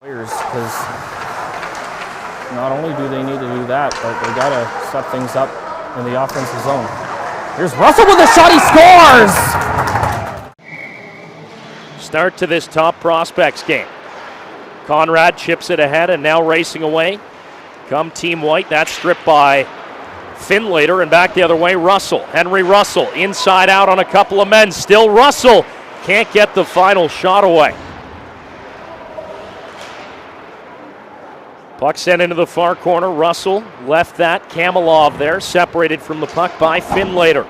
Because not only do they need to do that, but they got to set things up in the offensive zone. Here's Russell with a shot, he scores! Start to this top prospects game. Conrad chips it ahead and now racing away. Come Team White, that's stripped by Finlater and back the other way, Russell. Henry Russell inside out on a couple of men. Still Russell can't get the final shot away. Puck sent into the far corner. Russell left that. Kamalov there, separated from the puck by Finlater.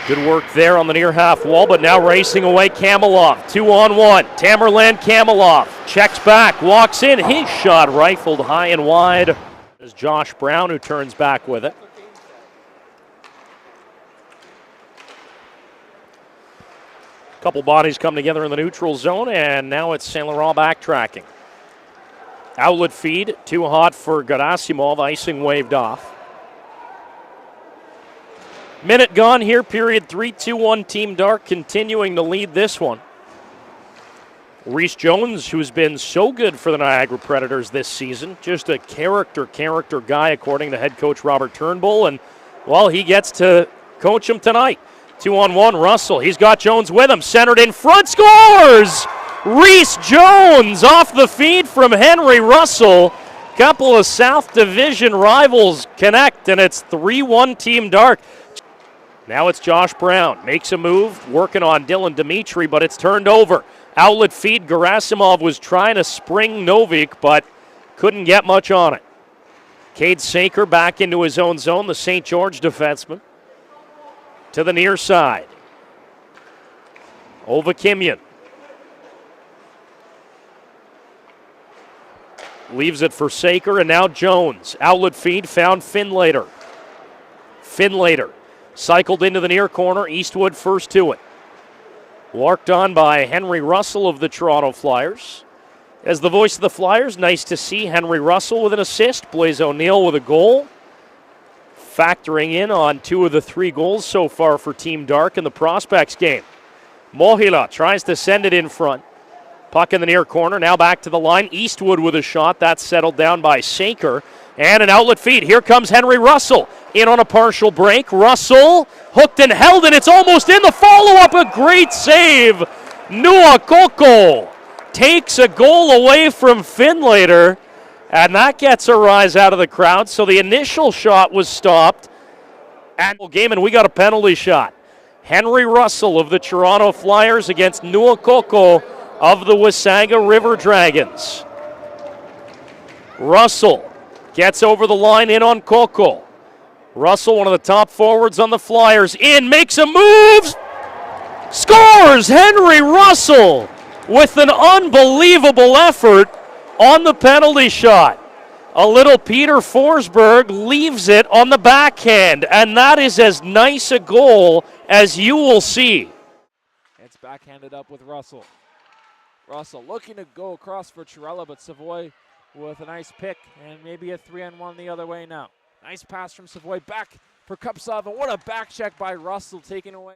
Good work there on the near half wall, but now racing away Kamalov. 2-on-1. Tamerlan Kamalov checks back, walks in. His shot rifled high and wide. There's Josh Brown who turns back with it. Couple bodies come together in the neutral zone, and now it's Saint Laurent backtracking. Outlet feed, too hot for Gerasimov, icing waved off. Minute gone here, period 3-2-1, Team Dark continuing to lead this one. Reese Jones, who's been so good for the Niagara Predators this season, just a character guy according to head coach Robert Turnbull, and well, he gets to coach him tonight. 2-on-1, Russell, he's got Jones with him, centered in front, scores! Reese Jones off the feed from Henry Russell. Couple of South Division rivals connect, and it's 3-1 Team Dark. Now it's Josh Brown, makes a move, working on Dylan Dimitri, but it's turned over. Outlet feed, Gerasimov was trying to spring Novik, but couldn't get much on it. Cade Saker back into his own zone, the St. George defenseman. To the near side. Ovakimian. Leaves it for Saker, and now Jones. Outlet feed, found Finlater. Finlater cycled into the near corner. Eastwood first to it. Walked on by Henry Russell of the Toronto Flyers. As the voice of the Flyers, nice to see Henry Russell with an assist. Blaise O'Neill with a goal. Factoring in on 2 of the 3 goals so far for Team Dark in the Prospects game. Mohila tries to send it in front. Puck in the near corner, now back to the line. Eastwood with a shot, that's settled down by Saker. And an outlet feed, here comes Henry Russell. In on a partial break, Russell hooked and held, and it's almost in the follow-up, a great save. Nuakoko takes a goal away from Finlater, and that gets a rise out of the crowd. So the initial shot was stopped. And we got a penalty shot. Henry Russell of the Toronto Flyers against Nuakoko of the Wasaga River Dragons. Russell gets over the line in on Coco. Russell, one of the top forwards on the Flyers, in, makes a move, scores! Henry Russell with an unbelievable effort on the penalty shot. A little Peter Forsberg leaves it on the backhand, and that is as nice a goal as you will see. It's backhanded up with Russell. Russell looking to go across for Chirella, but Savoy with a nice pick and maybe a 3-on-1 the other way now. Nice pass from Savoy back for Kupsov, and what a back check by Russell taking away.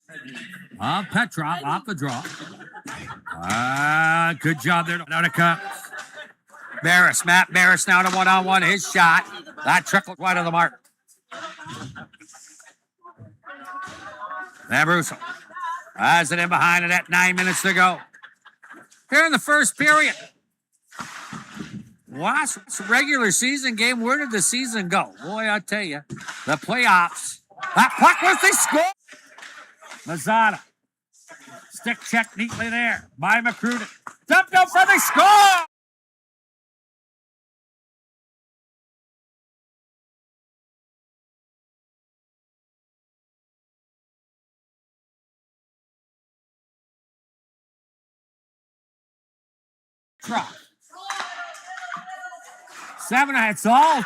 Petrov off the draw. Good job there. Nautica. Matt Barris now to 1-on-1. His shot. That trickled wide of the mark. Labruso has it in behind it at 9 minutes to go. Here in the first period. Last regular season game, where did the season go? Boy, I tell you, the playoffs. That puck was the score. Mazzata. Stick check neatly there by McCruden. Dumped up for the score. Truck. 7, it's all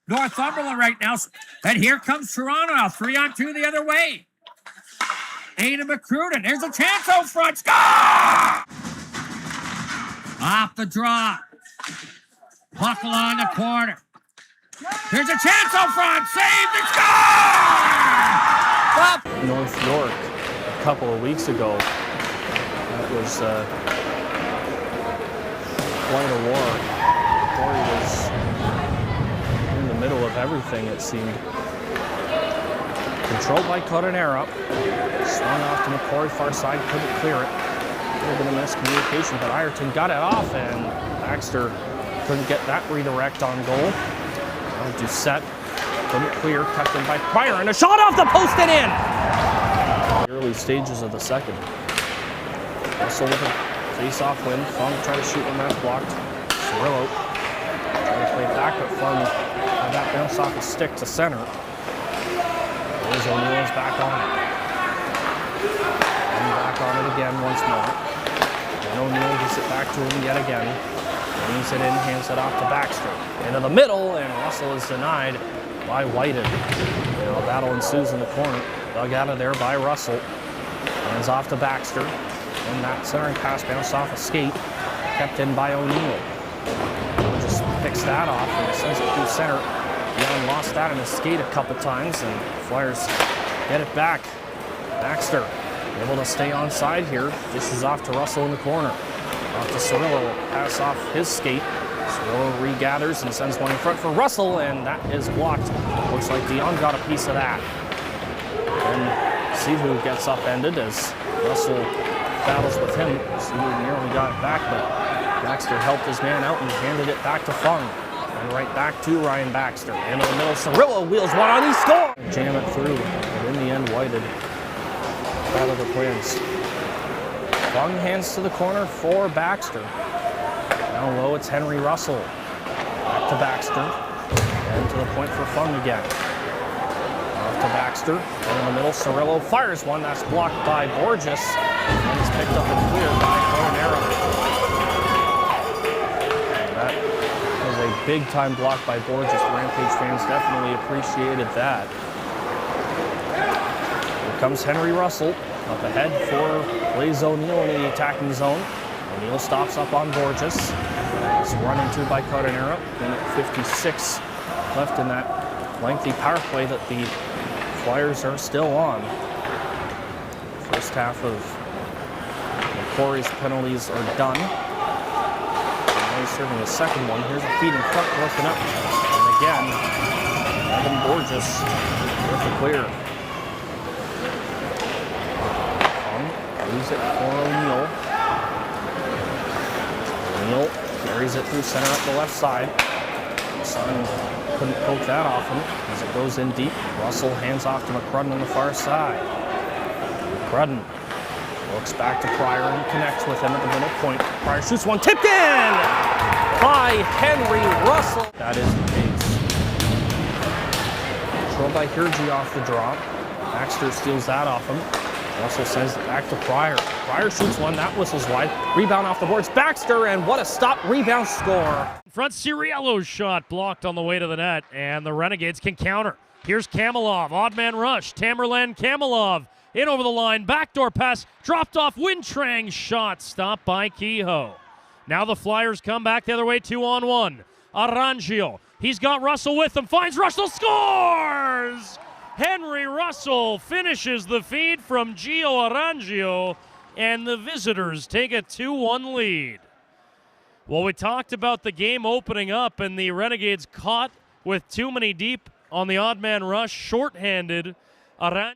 Northumberland right now. And here comes Toronto now, 3-on-2 the other way. Aiden McCruden, there's a chance out front, score! Off the draw. Puck along the corner. There's a chance out front, saved and score! North York a couple of weeks ago. That was quite a war. Corey was in the middle of everything, it seemed. Controlled by Coronera. Swung off to McCory, far side, couldn't clear it. A little bit of miscommunication, but Ireton got it off, and Baxter couldn't get that redirect on goal. Now Doucette couldn't clear, kept in by Pryor, and a shot off the post and in! Early stages of the second. Russell with a face-off win. Fung tried to shoot when that's blocked. Cirillo trying to play back, but Fung had that bounce off his stick to center. There's O'Neill's back on it. And back on it again once more. And O'Neill gets it back to him yet again. Leans it in, hands it off to Baxter. Into the middle, and Russell is denied by Whited. Now a battle ensues in the corner. Dug out of there by Russell. Hands off to Baxter. And that centering pass bounced off a skate. Kept in by O'Neill. Just picks that off and sends it through center. Young lost that in his skate a couple times, and Flyers get it back. Baxter able to stay onside here. Dishes off to Russell in the corner. Off to Cirillo, pass off his skate. Cirillo regathers and sends one in front for Russell, and that is blocked. Looks like Dion got a piece of that. And see who gets upended as Russell battles with him. See who nearly got it back, but Baxter helped his man out and handed it back to Fung. And right back to Ryan Baxter. Into the middle, Cirillo wheels one on, he scores! Jam it through, but in the end, Whited out of the plans. Fung hands to the corner for Baxter. Now low, it's Henry Russell. Back to Baxter. And to the point for Fung again. Off to Baxter. And in the middle, Cirillo fires one. That's blocked by Borges. And it's picked up and cleared by Coronera. A big-time block by Borges. Rampage fans definitely appreciated that. Here comes Henry Russell up ahead for Blaze O'Neill in the attacking zone. O'Neill stops up on Borges. It's run into by Coronera. Minute 56 left in that lengthy power play that the Flyers are still on. First half of Corey's penalties are done. He's serving the second one. Here's a feed in front, looking up. And again, Evan Borges with the clear. Leaves it for O'Neill. O'Neill carries it through center up the left side. Sun couldn't poke that off him as it goes in deep. Russell hands off to McCrudden on the far side. McCrudden looks back to Pryor and connects with him at the middle point. Pryor shoots one, tipped in by Henry Russell. That is the case. Controlled by Hirji off the drop. Baxter steals that off him. Russell sends it back to Pryor. Pryor shoots one, that whistles wide. Rebound off the boards. Baxter, and what a stop, rebound, score. Front Cirillo's shot blocked on the way to the net, and the Renegades can counter. Here's Kamalov, odd man rush. Tamerlan Kamalov in over the line, backdoor pass, dropped off. Wintrang's shot, stopped by Kehoe. Now the Flyers come back the other way, 2-on-1. Arangio, he's got Russell with him, finds Russell, scores! Henry Russell finishes the feed from Gio Arangio, and the visitors take a 2-1 lead. Well, we talked about the game opening up, and the Renegades caught with too many deep on the odd man rush, shorthanded. Stevens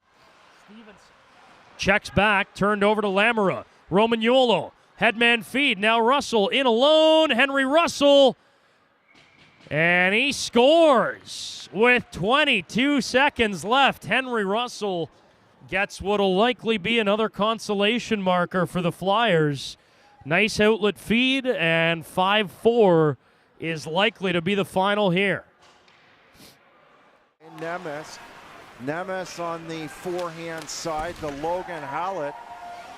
checks back, turned over to Lamora. Romagnolo, headman feed, now Russell in alone, Henry Russell, and he scores. With 22 seconds left, Henry Russell gets what'll likely be another consolation marker for the Flyers. Nice outlet feed, and 5-4 is likely to be the final here. Nemes on the forehand side to Logan Hallett.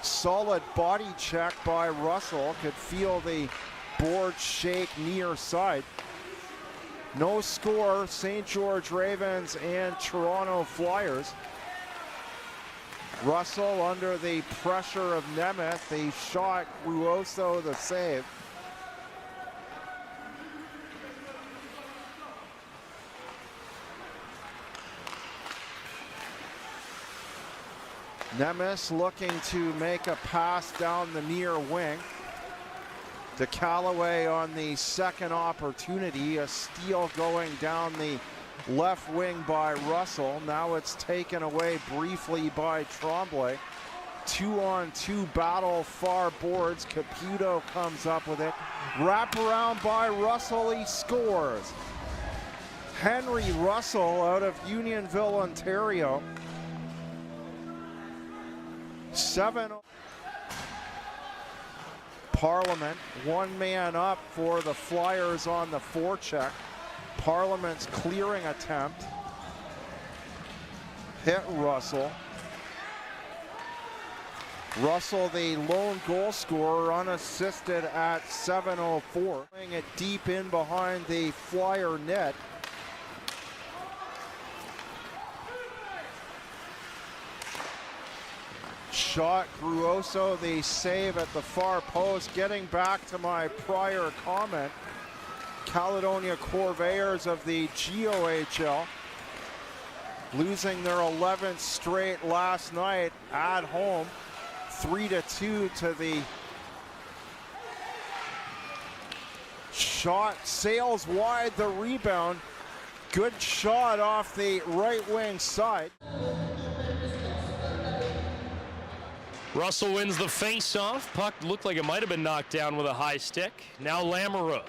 Solid body check by Russell. Could feel the board shake near side. No score, St. George Ravens and Toronto Flyers. Russell under the pressure of Nemeth, the shot, Ruoso the save. Nemes looking to make a pass down the near wing. to Callaway on the second opportunity. A steal going down the left wing by Russell. Now it's taken away briefly by Tremblay. 2-on-2 battle, far boards. Caputo comes up with it. Wrap around by Russell, he scores. Henry Russell out of Unionville, Ontario. 7. Parliament, one man up for the Flyers on the forecheck. Parliament's clearing attempt. Hit Russell. Russell, the lone goal scorer, unassisted at 7:04. Playing it deep in behind the Flyer net. Shot, Gruoso, the save at the far post. Getting back to my prior comment, Caledonia Corvayers of the GOHL losing their 11th straight last night at home, 3-2 to the shot. Sails wide, the rebound. Good shot off the right wing side. Russell wins the face-off. Puck looked like it might have been knocked down with a high stick. Now Lamoureux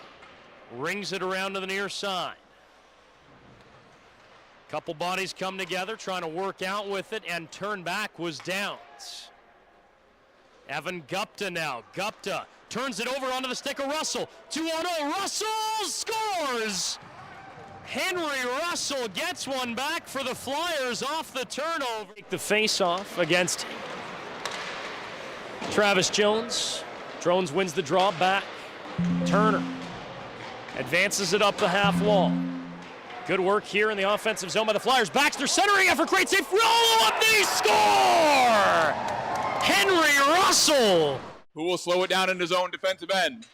rings it around to the near side. Couple bodies come together, trying to work out with it, and turn back was Downs. Evan Gupta now. Gupta turns it over onto the stick of Russell. 2-on-0. Russell scores! Henry Russell gets one back for the Flyers off the turnover. The face-off against Travis Jones. Drones wins the draw back. Turner advances it up the half wall. Good work here in the offensive zone by the Flyers. Baxter centering effort, great save. Roll up, they score! Henry Russell! Who will slow it down in his own defensive end.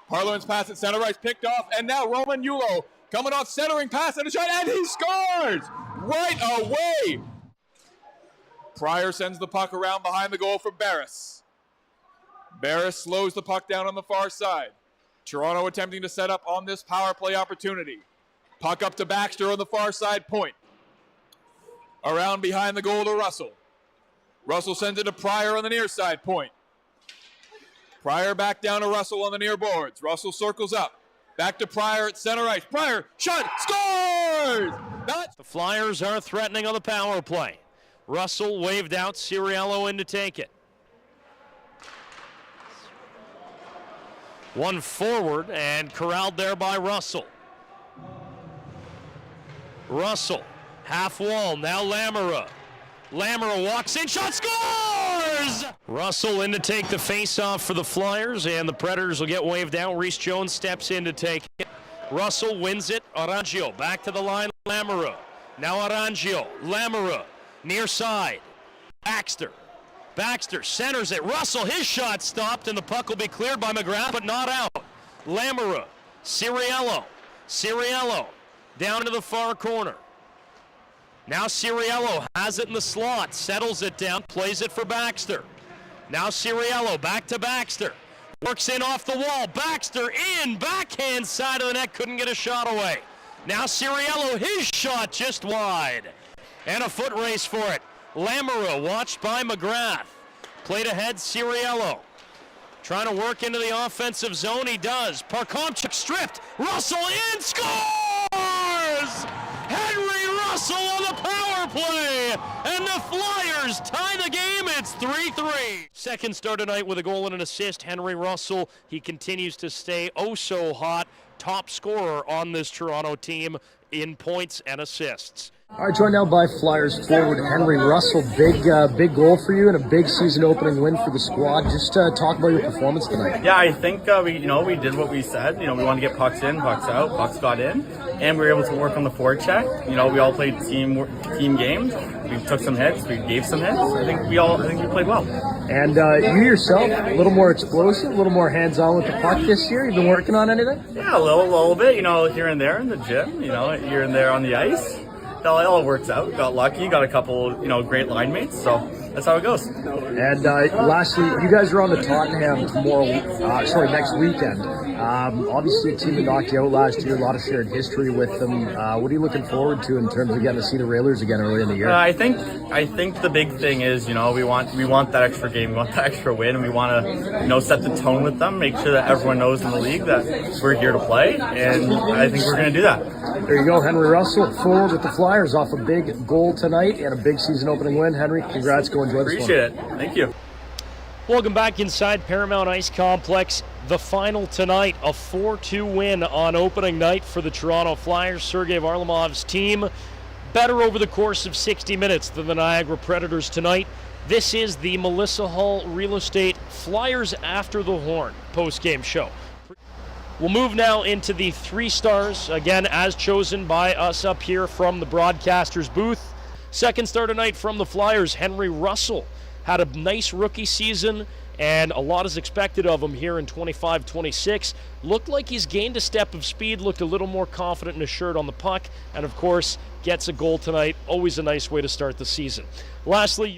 Parliament's pass at center ice picked off, and now Roman Yulo coming off centering pass and a shot, and he scores! Right away! Pryor sends the puck around behind the goal for Barris. Barris slows the puck down on the far side. Toronto attempting to set up on this power play opportunity. Puck up to Baxter on the far side point. Around behind the goal to Russell. Russell sends it to Pryor on the near side point. Pryor back down to Russell on the near boards. Russell circles up. Back to Pryor at center ice. Pryor, shot, scores! The Flyers are threatening on the power play. Russell waved out, Ciriello in to take it. One forward and corralled there by Russell. Russell, half wall, now Lamoureux. Lamoureux walks in, shot, scores! Russell in to take the face-off for the Flyers, and the Predators will get waved out. Reese Jones steps in to take it. Russell wins it, Arangio back to the line, Lamoureux. Now Arangio, Lamoureux, near side. Baxter centers it. Russell, his shot stopped, and the puck will be cleared by McGrath, but not out. Lamoureux, Ciriello, down to the far corner. Now Ciriello has it in the slot, settles it down, plays it for Baxter. Now Ciriello, back to Baxter. Works in off the wall, Baxter in, backhand side of the net, couldn't get a shot away. Now Ciriello, his shot just wide. And a foot race for it. Lamoureux watched by McGrath. Played ahead, Ciriello. Trying to work into the offensive zone, he does. Parkomchuk stripped, Russell in, scores! Henry Russell on the power play, and the Flyers tie the game, it's 3-3. Second star tonight with a goal and an assist, Henry Russell. He continues to stay oh so hot, top scorer on this Toronto team in points and assists. All right, joined now by Flyers forward Henry Russell. Big goal for you and a big season-opening win for the squad. Just talk about your performance tonight. Yeah, I think we did what we said. We wanted to get pucks in, pucks out. Pucks got in, and we were able to work on the forecheck. We all played team games. We took some hits. We gave some hits. I think we played well. And you yourself, a little more explosive, a little more hands-on with the puck this year. You've been working on anything? Yeah, a little bit. Here and there in the gym. Here and there on the ice. It all works out. Got lucky. Got a couple, great line mates. So, that's how it goes. And lastly, you guys are on to Tottenham next weekend. Obviously, a team that knocked you out last year, a lot of shared history with them. What are you looking forward to in terms of getting to see the Railers again early in the year? I think the big thing is, we want that extra game, we want that extra win, and we want to, set the tone with them, make sure that everyone knows in the league that we're here to play, and I think we're going to do that. There you go, Henry Russell, forward with the Flyers off a big goal tonight and a big season opening win. Henry, congrats, go enjoy this one. Appreciate it. Thank you. Welcome back inside Paramount Ice Complex. The final tonight, a 4-2 win on opening night for the Toronto Flyers. Sergei Varlamov's team better over the course of 60 minutes than the Niagara Predators tonight. This is the Melissa Hull Real Estate Flyers After the Horn post-game show. We'll move now into the 3 stars, again as chosen by us up here from the broadcaster's booth. Second star tonight from the Flyers, Henry Russell. Had a nice rookie season, and a lot is expected of him here in 25-26. Looked like he's gained a step of speed, looked a little more confident and assured on the puck, and of course, gets a goal tonight. Always a nice way to start the season. Lastly,